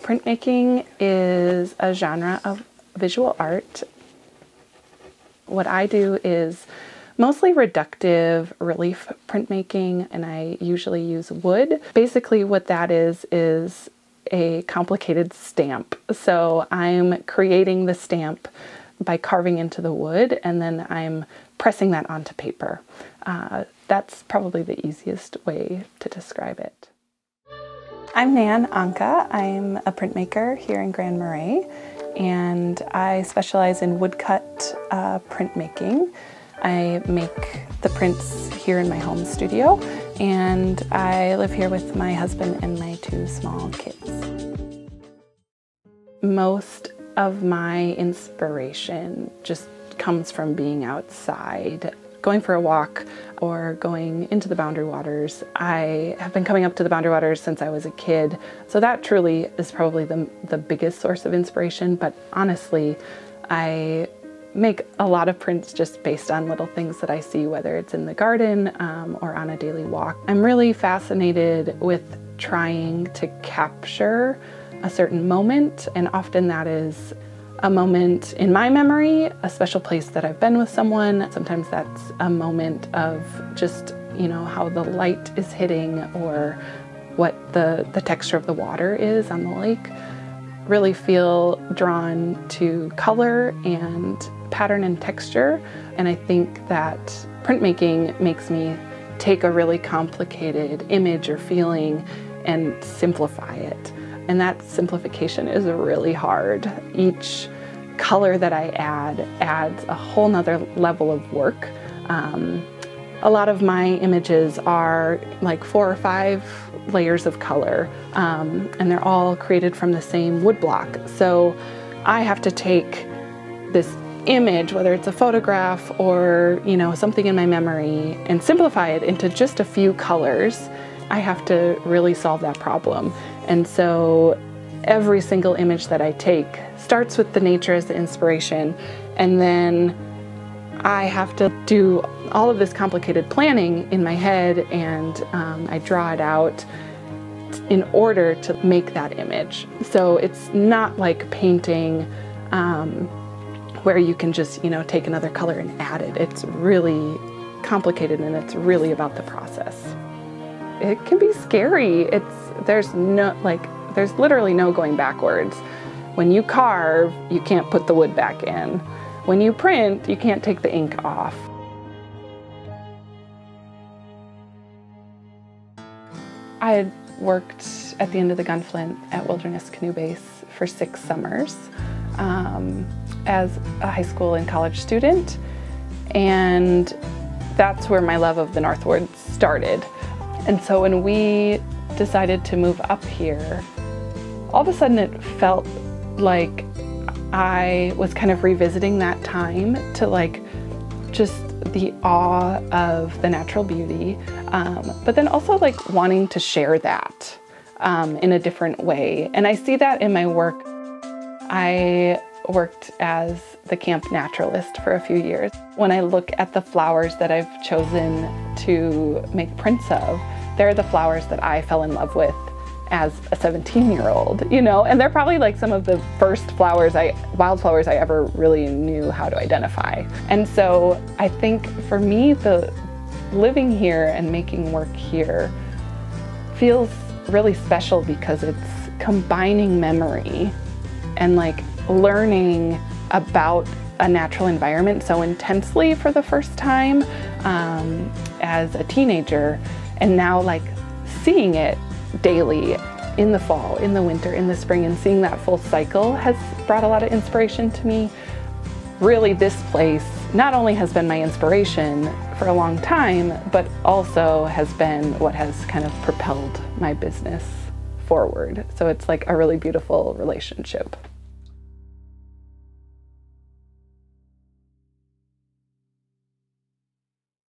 Printmaking is a genre of visual art. What I do is mostly reductive relief printmaking, and I usually use wood. Basically what that is a complicated stamp. So I'm creating the stamp by carving into the wood, and then I'm pressing that onto paper. That's probably the easiest way to describe it. I'm Nan Onkka. I'm a printmaker here in Grand Marais, and I specialize in woodcut printmaking. I make the prints here in my home studio, and I live here with my husband and my 2 small kids. Most of my inspiration just comes from being outside, going for a walk or going into the Boundary Waters. I have been coming up to the Boundary Waters since I was a kid, so that truly is probably the biggest source of inspiration, but honestly, I make a lot of prints just based on little things that I see, whether it's in the garden or on a daily walk. I'm really fascinated with trying to capture a certain moment, and often that is a moment in my memory, a special place that I've been with someone. Sometimes that's a moment of just, how the light is hitting or what the texture of the water is on the lake. Really feel drawn to color and pattern and texture, and I think that printmaking makes me take a really complicated image or feeling and simplify it. And that simplification is really hard. Each color that I add adds a whole nother level of work. A lot of my images are like 4 or 5 layers of color, and they're all created from the same wood block. So I have to take this image, whether it's a photograph or something in my memory, and simplify it into just a few colors. I have to really solve that problem. And so every single image that I take starts with the nature as the inspiration, and then I have to do all of this complicated planning in my head, and I draw it out in order to make that image. So it's not like painting where you can just take another color and add it. It's really complicated, and it's really about the process. It can be scary. There's literally no going backwards. When you carve, you can't put the wood back in. When you print, you can't take the ink off. I had worked at the end of the Gunflint at Wilderness Canoe Base for 6 summers as a high school and college student, and that's where my love of the Northwoods started. And so when we decided to move up here, all of a sudden it felt like I was kind of revisiting that time to just the awe of the natural beauty, but then also wanting to share that in a different way. And I see that in my work. I worked as the camp naturalist for a few years. When I look at the flowers that I've chosen to make prints of, they're the flowers that I fell in love with as a 17-year-old, and they're probably some of the first wildflowers I ever really knew how to identify. And so I think for me, the living here and making work here feels really special because it's combining memory and learning about a natural environment so intensely for the first time as a teenager, and now seeing it daily in the fall, in the winter, in the spring, and seeing that full cycle has brought a lot of inspiration to me. Really, this place not only has been my inspiration for a long time, but also has been what has kind of propelled my business forward. So it's a really beautiful relationship.